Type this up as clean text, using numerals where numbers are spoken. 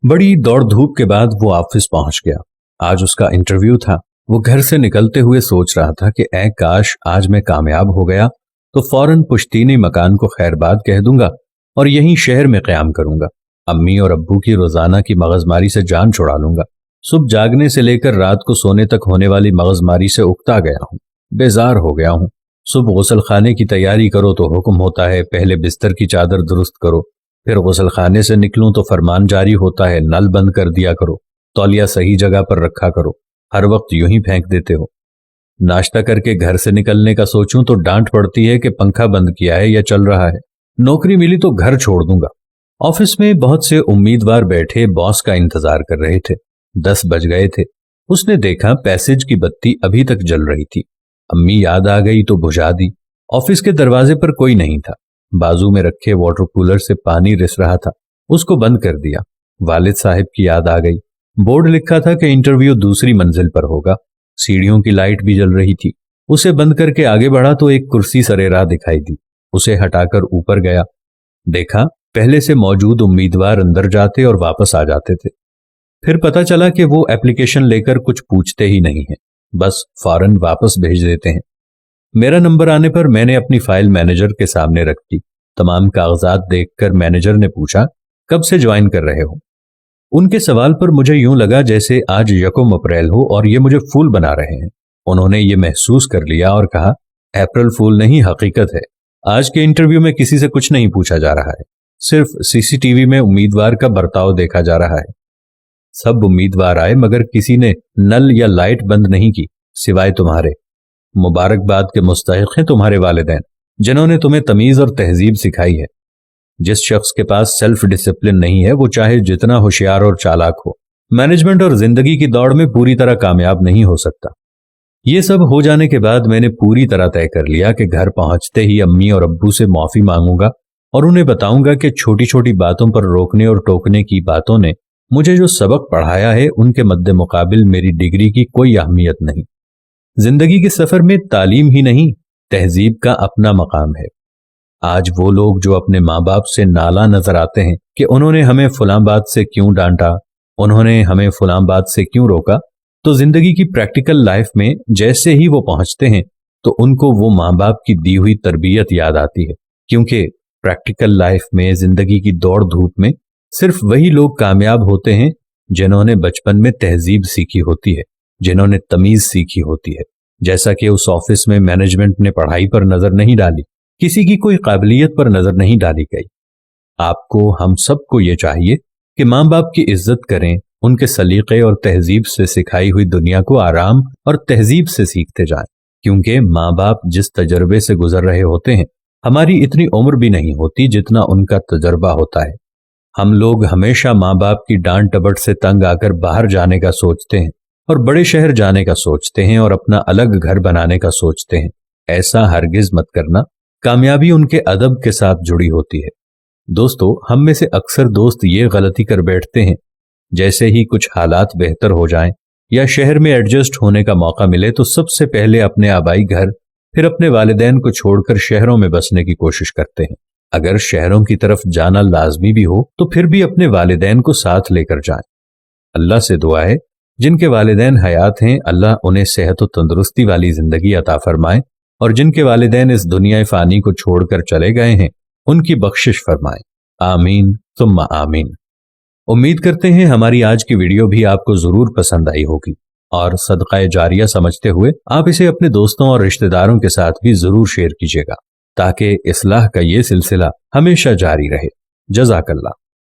बड़ी दौड़ धूप के बाद वो ऑफिस पहुंच गया। आज उसका इंटरव्यू था। वो घर से निकलते हुए सोच रहा था कि ऐ काश आज मैं कामयाब हो गया तो फौरन पुश्तीनी मकान को खैरबाद कह दूंगा और यहीं शहर में क़याम करूंगा। अम्मी और अब्बू की रोजाना की मगजमारी से जान छुड़ा लूंगा। सुबह जागने से लेकर रात को सोने तक होने वाली मगजमारी से उकता गया हूँ, बेजार हो गया हूँ। सुबह गुसल खाने की तैयारी करो तो हुक्म होता है पहले बिस्तर की चादर दुरुस्त करो, फिर गुसल खाने से निकलूं तो फरमान जारी होता है नल बंद कर दिया करो, तौलिया सही जगह पर रखा करो, हर वक्त यूं ही फेंक देते हो। नाश्ता करके घर से निकलने का सोचूं तो डांट पड़ती है कि पंखा बंद किया है या चल रहा है। नौकरी मिली तो घर छोड़ दूंगा। ऑफिस में बहुत से उम्मीदवार बैठे बॉस का इंतजार कर रहे थे। 10 बज गए थे। उसने देखा पैसेज की बत्ती अभी तक जल रही थी। अम्मी याद आ गई तो बुझा दी। ऑफिस के दरवाजे पर कोई नहीं था। बाजू में रखे वाटर कूलर से पानी रिस रहा था, उसको बंद कर दिया। वालिद साहब की याद आ गई। बोर्ड लिखा था कि इंटरव्यू दूसरी मंजिल पर होगा। सीढ़ियों की लाइट भी जल रही थी। उसे बंद करके आगे बढ़ा तो एक कुर्सी सरे राह दिखाई दी। उसे हटाकर ऊपर गया। देखा पहले से मौजूद उम्मीदवार अंदर जाते और वापस आ जाते थे। फिर पता चला कि वो एप्लीकेशन लेकर कुछ पूछते ही नहीं है, बस फौरन वापस भेज देते हैं। मेरा नंबर आने पर मैंने अपनी फाइल मैनेजर के सामने रख दी। तमाम कागजात देखकर मैनेजर ने पूछा, कब से ज्वाइन कर रहे हो? उनके सवाल पर मुझे यूं लगा जैसे आज 1 अप्रैल हो और ये मुझे फूल बना रहे हैं। उन्होंने ये महसूस कर लिया और कहा, अप्रैल फूल नहीं, हकीकत है। आज के इंटरव्यू में किसी से कुछ नहीं पूछा जा रहा है, सिर्फ सीसीटीवी में उम्मीदवार का बर्ताव देखा जा रहा है। सब उम्मीदवार आए मगर किसी ने नल या लाइट बंद नहीं की सिवाय तुम्हारे। मुबारकबाद के मुस्तहिक हैं तुम्हारे वालिदैन, जिन्होंने तुम्हें तमीज और तहजीब सिखाई है। जिस शख्स के पास सेल्फ डिसिप्लिन नहीं है वो चाहे जितना होशियार और चालाक हो, मैनेजमेंट और जिंदगी की दौड़ में पूरी तरह कामयाब नहीं हो सकता। ये सब हो जाने के बाद मैंने पूरी तरह तय कर लिया कि घर पहुंचते ही अम्मी और अब्बू से माफी मांगूंगा और उन्हें बताऊंगा कि छोटी छोटी बातों पर रोकने और टोकने की बातों ने मुझे जो सबक पढ़ाया है उनके मद्दे मुकाबिल मेरी डिग्री की कोई अहमियत नहीं। जिंदगी के सफर में तालीम ही नहीं, तहजीब का अपना मकाम है। आज वो लोग जो अपने माँ बाप से नाला नजर आते हैं कि उन्होंने हमें फलां बात से क्यों डांटा, उन्होंने हमें फलां बात से क्यों रोका, तो जिंदगी की प्रैक्टिकल लाइफ में जैसे ही वो पहुंचते हैं तो उनको वो माँ बाप की दी हुई तरबियत याद आती है। क्योंकि प्रैक्टिकल लाइफ में, जिंदगी की दौड़ धूप में सिर्फ वही लोग कामयाब होते हैं जिन्होंने बचपन में तहजीब सीखी होती है, जिन्होंने तमीज सीखी होती है। जैसा कि उस ऑफिस में मैनेजमेंट ने पढ़ाई पर नजर नहीं डाली, किसी की कोई काबिलियत पर नजर नहीं डाली गई। आपको, हम सबको ये चाहिए कि माँ बाप की इज्जत करें, उनके सलीके और तहजीब से सिखाई हुई दुनिया को आराम और तहजीब से सीखते जाएं। क्योंकि माँ बाप जिस तजर्बे से गुजर रहे होते हैं, हमारी इतनी उम्र भी नहीं होती जितना उनका तजर्बा होता है। हम लोग हमेशा माँ बाप की डांट टपट से तंग आकर बाहर जाने का सोचते हैं और बड़े शहर जाने का सोचते हैं और अपना अलग घर बनाने का सोचते हैं। ऐसा हरगिज मत करना। कामयाबी उनके अदब के साथ जुड़ी होती है। दोस्तों, हम में से अक्सर दोस्त ये गलती कर बैठते हैं, जैसे ही कुछ हालात बेहतर हो जाएं या शहर में एडजस्ट होने का मौका मिले तो सबसे पहले अपने आबाई घर, फिर अपने वालिदैन को छोड़कर शहरों में बसने की कोशिश करते हैं। अगर शहरों की तरफ जाना लाजमी भी हो तो फिर भी अपने वालिदैन को साथ लेकर जाएं। अल्लाह से दुआ है जिनके वालिदैन हयात हैं, अल्लाह उन्हें सेहत और तंदुरुस्ती वाली जिंदगी अता फरमाए, और जिनके वालिदैन इस दुनिया फानी को छोड़कर चले गए हैं उनकी बख्शिश फरमाए। आमीन सुम्मा आमीन। उम्मीद करते हैं हमारी आज की वीडियो भी आपको जरूर पसंद आई होगी और सदका जारिया समझते हुए आप इसे अपने दोस्तों और रिश्तेदारों के साथ भी जरूर शेयर कीजिएगा ताकि इस्लाह का ये सिलसिला हमेशा जारी रहे। जज़ाकल्लाह।